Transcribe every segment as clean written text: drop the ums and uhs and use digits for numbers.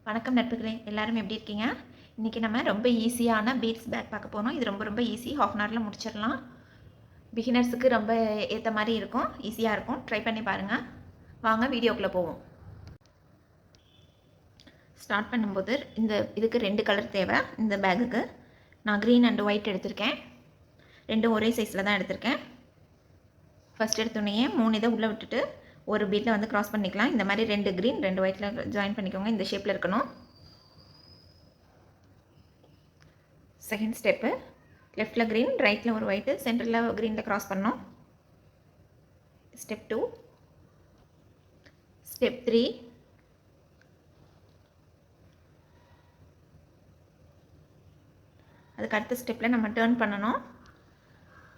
வணக்கம் நட்புகளே, எல்லாரும் எப்படி இருக்கீங்க? இன்றைக்கி நம்ம ரொம்ப ஈஸியான பீட்ஸ் பேக் பார்க்க போகிறோம். இது ரொம்ப ஈஸி. ஹாஃப் அன் ஹவரில் முடிச்சிடலாம். பிகினர்ஸுக்கு ரொம்ப ஏற்ற மாதிரி இருக்கும், ஈஸியாக இருக்கும். ட்ரை பண்ணி பாருங்கள். வாங்க வீடியோக்குள்ளே போவோம். ஸ்டார்ட் பண்ணும்போது இதுக்கு 2 கலர் தேவை. இந்த பேக்குக்கு நான் க்ரீன் அண்ட் ஒயிட் எடுத்திருக்கேன். ரெண்டும் ஒரே சைஸில் தான் எடுத்திருக்கேன். ஃபஸ்ட் எடுத்தோடனே 3 இதை உள்ளே விட்டுட்டு ஒரு பீட்டில் வந்து க்ராஸ் பண்ணிக்கலாம். இந்த மாதிரி 2 க்ரீன் 2 ஒயிட்டில் ஜாயின் பண்ணிக்கோங்க. இந்த ஷேப்பில் இருக்கணும். செகண்ட் ஸ்டெப்பு, லெஃப்டில் க்ரீன், ரைட்டில் ஒரு ஒயிட்டு, சென்டரில் க்ரீனில் க்ராஸ் பண்ணோம். ஸ்டெப் 2. ஸ்டெப் 3. அதுக்கு அடுத்த ஸ்டெப்பில் நம்ம டேர்ன் பண்ணணும்.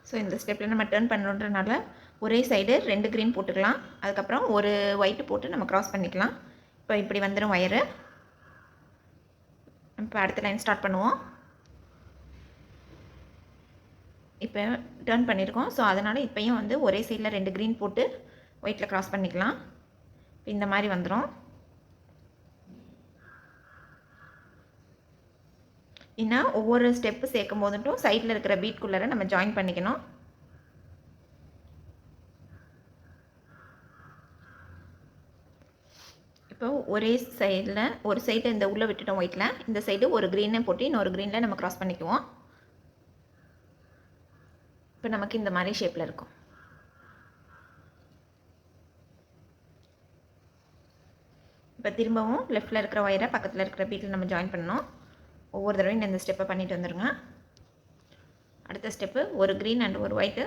ஸோ இந்த ஸ்டெப்பில் நம்ம டேர்ன் பண்ணுறதுனால ஒரே சைடு 2 க்ரீன் போட்டுக்கலாம். அதுக்கப்புறம் ஒரு ஒயிட்டு போட்டு நம்ம க்ராஸ் பண்ணிக்கலாம். இப்போ இப்படி வந்துடும் ஒயரு. இப்போ அடுத்த லைன் ஸ்டார்ட் பண்ணுவோம். இப்போ டர்ன் பண்ணியிருக்கோம். ஸோ அதனால் இப்போயும் வந்து ஒரே சைடில் 2 க்ரீன் போட்டு ஒயிட்டில் க்ராஸ் பண்ணிக்கலாம். இந்த மாதிரி வந்துடும். இன்னும் ஒவ்வொரு ஸ்டெப்பு சேர்க்கும் போதுட்டும் சைடில் இருக்கிற பீட்குள்ளே நம்ம ஜாயின் பண்ணிக்கணும். இப்போ ஒரே சைடில் ஒரு சைடு இந்த உள்ளே விட்டுட்டோம் ஒயிட்டில், இந்த சைடு ஒரு க்ரீனை போட்டு இன்னொரு க்ரீனில் நம்ம க்ராஸ் பண்ணிக்குவோம். இப்போ நமக்கு இந்த மாதிரி ஷேப்பில் இருக்கும். இப்போ திரும்பவும் லெஃப்ட்டில் இருக்கிற ஒயரை பக்கத்தில் இருக்கிற பீட்டில் நம்ம ஜாயின் பண்ணணும். ஒவ்வொரு தடவையும் இந்த ஸ்டெப்பை பண்ணிட்டு வந்துடுங்க. அடுத்த ஸ்டெப்பு ஒரு க்ரீன் அண்ட் ஒரு ஒயிட்டு.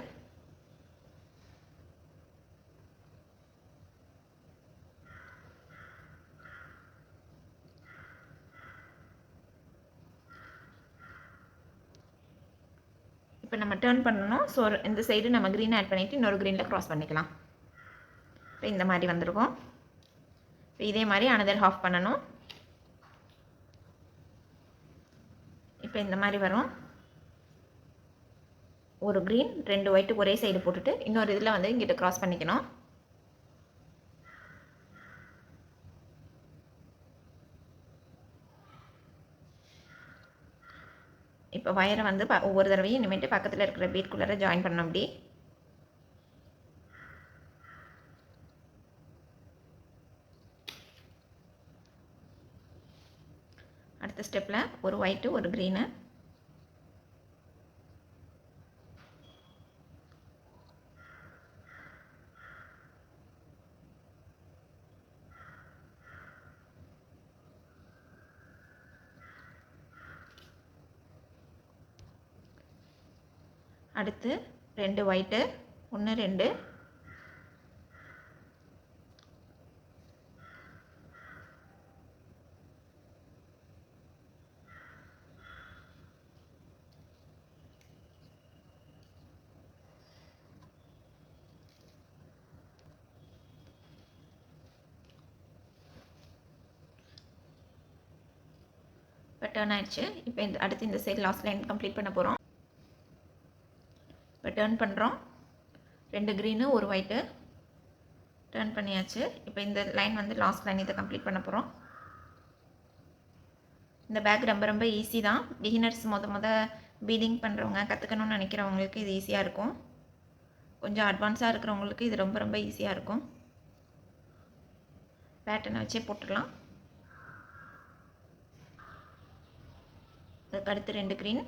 இப்போ நம்ம டேர்ன் பண்ணணும். ஸோ இந்த சைடு நம்ம க்ரீன் ஆட் பண்ணிவிட்டு இன்னொரு க்ரீனில் க்ராஸ் பண்ணிக்கலாம். இப்போ இந்த மாதிரி வந்துருக்கும். இப்போ இதே மாதிரி அனதர் ஹாஃப் பண்ணணும். இப்போ இந்த மாதிரி வரும். ஒரு க்ரீன் 2 ஒயிட்டு ஒரே சைடு போட்டுட்டு இன்னொரு இதில் வந்து இங்கிட்ட க்ராஸ் பண்ணிக்கணும். இப்போ வயரை வந்து ஒவ்வொரு தடவையும் இனிமேட்டு பக்கத்தில் இருக்கிற பீட்குள்ளே ஜாயின் பண்ணணும். அப்படி அடுத்த ஸ்டெப்பில் ஒரு ஒயிட்டு ஒரு க்ரீனு. அடுத்து 2 ஒயிட்டு, 1 2, இப்போ டர்ன் ஆயிடுச்சு. இப்போ அடுத்து இந்த சைடு லாஸ்ட் லைன் கம்ப்ளீட் பண்ண போகிறோம். இப்போ டர்ன் பண்ணுறோம். 2 க்ரீனு ஒரு ஒயிட்டு டர்ன் பண்ணியாச்சு. இப்போ இந்த லைன் வந்து லாஸ்ட் லைன், இதை கம்ப்ளீட் பண்ண போகிறோம். இந்த பேக் ரொம்ப ஈஸி தான். பிகினர்ஸ் முத பீடிங் பண்ணுறவங்க, கற்றுக்கணும்னு நினைக்கிறவங்களுக்கு இது ஈஸியாக இருக்கும். கொஞ்சம் அட்வான்ஸாக இருக்கிறவங்களுக்கு இது ரொம்ப ஈஸியாக இருக்கும். பேட்டர்னை வச்சே போட்டுடலாம். அதுக்கு அடுத்து 2 க்ரீன்,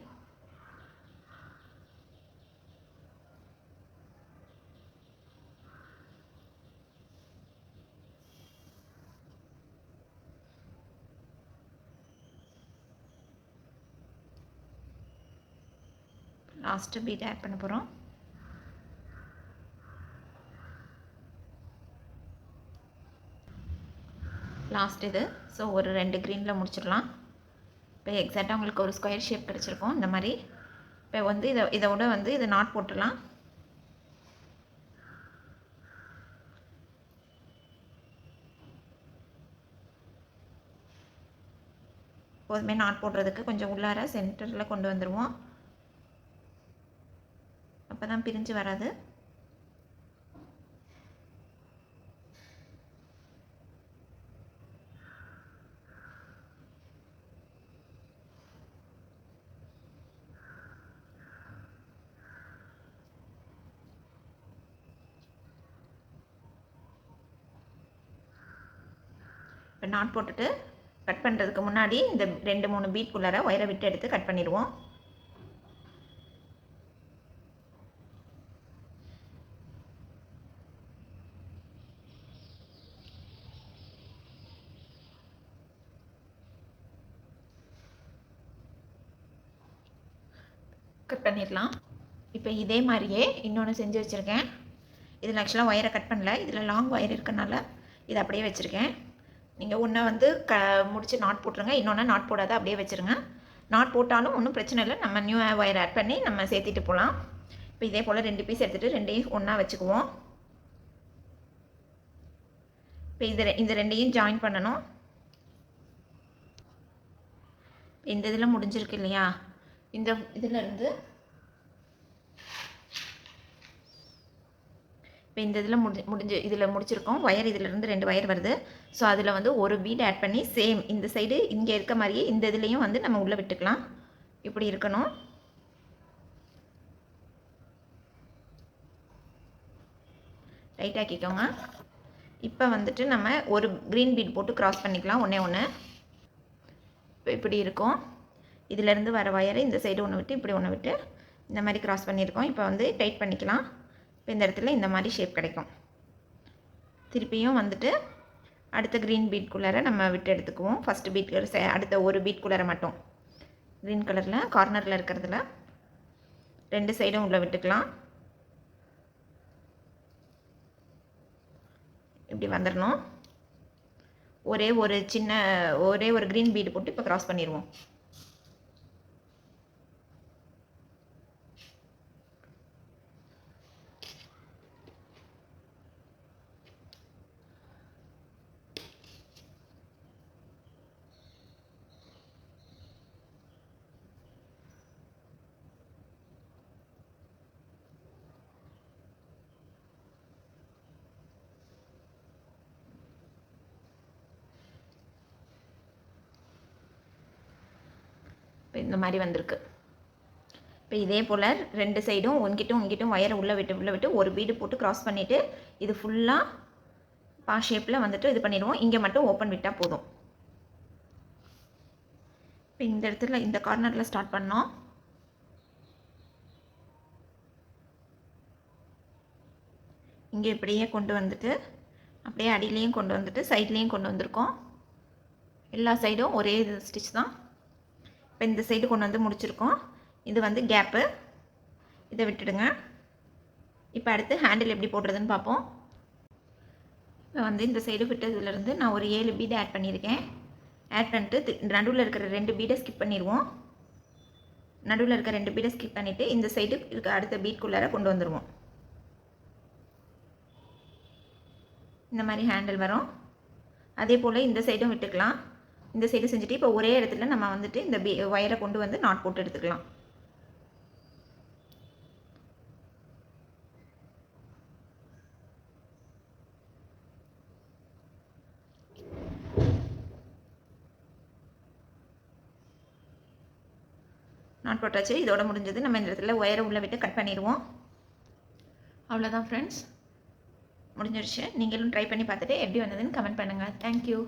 லாஸ்ட்டு பீட் ஆட் பண்ண போகிறோம். லாஸ்ட் இது. ஸோ ஒரு 2 க்ரீனில் முடிச்சிடலாம். இப்போ எக்ஸாக்டாக உங்களுக்கு ஒரு ஸ்கொயர் ஷேப் கிடச்சிருக்கும் இந்த மாதிரி. இப்போ வந்து இதோட வந்து இதை நாட் போட்டுடலாம். எப்போதுமே நாட் போடுறதுக்கு கொஞ்சம் உள்ளார சென்டரில் கொண்டு வந்துடுவோம். அப்போ தான் பிரிஞ்சு வராது. இப்போ நாட் போட்டுட்டு கட் பண்ணுறதுக்கு முன்னாடி இந்த 2-3 பீட்குள்ளார ஒயரை விட்டு எடுத்து கட் பண்ணிடுவோம். கட் பண்ணிடலாம். இப்போ இதே மாதிரியே இன்னொன்று செஞ்சு வச்சுருக்கேன். இதில் ஆக்சுவலாக ஒயரை கட் பண்ணல, இதில் லாங் ஒயர் இருக்கனால இதை அப்படியே வச்சுருக்கேன். நீங்கள் ஒன்றை வந்து முடிச்சு நாட் போட்டுருங்க, இன்னொன்று நாட் போடாத அப்படியே வச்சுருங்க. நாட் போட்டாலும் ஒன்றும் பிரச்சனை இல்லை, நம்ம நியூ ஒயர் ஆட் பண்ணி நம்ம சேர்த்திட்டு போகலாம். இப்போ இதே போல் 2 பீஸ் எடுத்துகிட்டு 2ஐயும் ஒன்றா வச்சுக்குவோம். இப்போ இந்த 2ஐயும் ஜாயின் பண்ணணும். இந்த இதில் முடிஞ்சிருக்கு இல்லையா, இந்த இதிலேருந்து இப்போ இந்த இதில் இதில் முடிச்சிருக்கோம். ஒயர் இதிலேருந்து 2 ஒயர் வருது. ஸோ அதில் வந்து ஒரு பீட் ஆட் பண்ணி சேம் இந்த சைடு இங்கே இருக்க மாதிரியே இந்த இதுலேயும் வந்து நம்ம உள்ளே விட்டுக்கலாம். இப்படி இருக்கணும். டைட் ஆக்கிக்கோங்க. இப்போ வந்துட்டு நம்ம ஒரு க்ரீன் பீட் போட்டு க்ராஸ் பண்ணிக்கலாம், ஒன்றே ஒன்று. இப்போ இப்படி இருக்கும். இதிலேருந்து வர ஒயரை இந்த சைடு ஒன்று விட்டு இப்படி ஒன்று விட்டு இந்த மாதிரி க்ராஸ் பண்ணியிருக்கோம். இப்போ வந்து டைட் பண்ணிக்கலாம். இப்போ இந்த இடத்துல இந்த மாதிரி ஷேப் கிடைக்கும். திருப்பியும் வந்துட்டு அடுத்த க்ரீன் பீட்குள்ளார நம்ம விட்டு எடுத்துக்குவோம். ஃபஸ்ட்டு பீட் அடுத்த ஒரு பீட்குள்ளார மட்டும் க்ரீன் கலரில் கார்னரில் இருக்கிறதுல 2 சைடும் உள்ளே விட்டுக்கலாம். இப்படி வந்துடணும். ஒரே ஒரு க்ரீன் பீடு போட்டு இப்போ க்ராஸ் பண்ணிடுவோம். இப்போ இந்த மாதிரி வந்திருக்கு. இப்போ இதே போல் 2 சைடும் இங்கிட்டும் ஒயரை உள்ளே விட்டு ஒரு பீடு போட்டு க்ராஸ் பண்ணிவிட்டு இது ஃபுல்லாக பா ஷேப்பில் வந்துட்டு இது பண்ணிடுவோம். இங்கே மட்டும் ஓப்பன் விட்டால் போதும். இப்போ இந்த இடத்துல இந்த கார்னரில் ஸ்டார்ட் பண்ணோம். இங்கே இப்படியே கொண்டு வந்துட்டு அப்படியே அடியிலையும் கொண்டு வந்துட்டு சைட்லேயும் கொண்டு வந்திருக்கோம். எல்லா சைடும் ஒரே ஸ்டிச் தான். இப்போ இந்த சைடு கொண்டு வந்து முடிச்சிருக்கோம். இது வந்து கேப்பு, இதை விட்டுடுங்க. இப்போ அடுத்து ஹேண்டில் எப்படி போடுறதுன்னு பார்ப்போம். இப்போ வந்து இந்த சைடு விட்டதுலேருந்து நான் ஒரு 7 பீடை ஆட் பண்ணியிருக்கேன். ஆட் பண்ணிட்டு நடுவில் இருக்கிற 2 பீடை ஸ்கிப் பண்ணிடுவோம். நடுவில் இருக்கிற 2 பீடை ஸ்கிப் பண்ணிவிட்டு இந்த சைடு இருக்க அடுத்த பீட்குள்ளார கொண்டு வந்துடுவோம். இந்த மாதிரி ஹேண்டில் வரும். அதே போல் இந்த சைடும் விட்டுக்கலாம். இந்த சைடு செஞ்சுட்டு இப்போ ஒரே இடத்துல நம்ம வந்துட்டு இந்த ஒயரை கொண்டு வந்து நாட் போட்டு எடுத்துக்கலாம். நாட் போட்டாச்சு. இதோட முடிஞ்சது. நம்ம இந்த இடத்துல ஒயரை உள்ளே விட்டு கட் பண்ணிடுவோம். அவ்வளோதான் ஃப்ரெண்ட்ஸ், முடிஞ்சிடுச்சு. நீங்களும் ட்ரை பண்ணி பார்த்துட்டு எப்படி வந்ததுன்னு கமெண்ட் பண்ணுங்கள். தேங்க்யூ.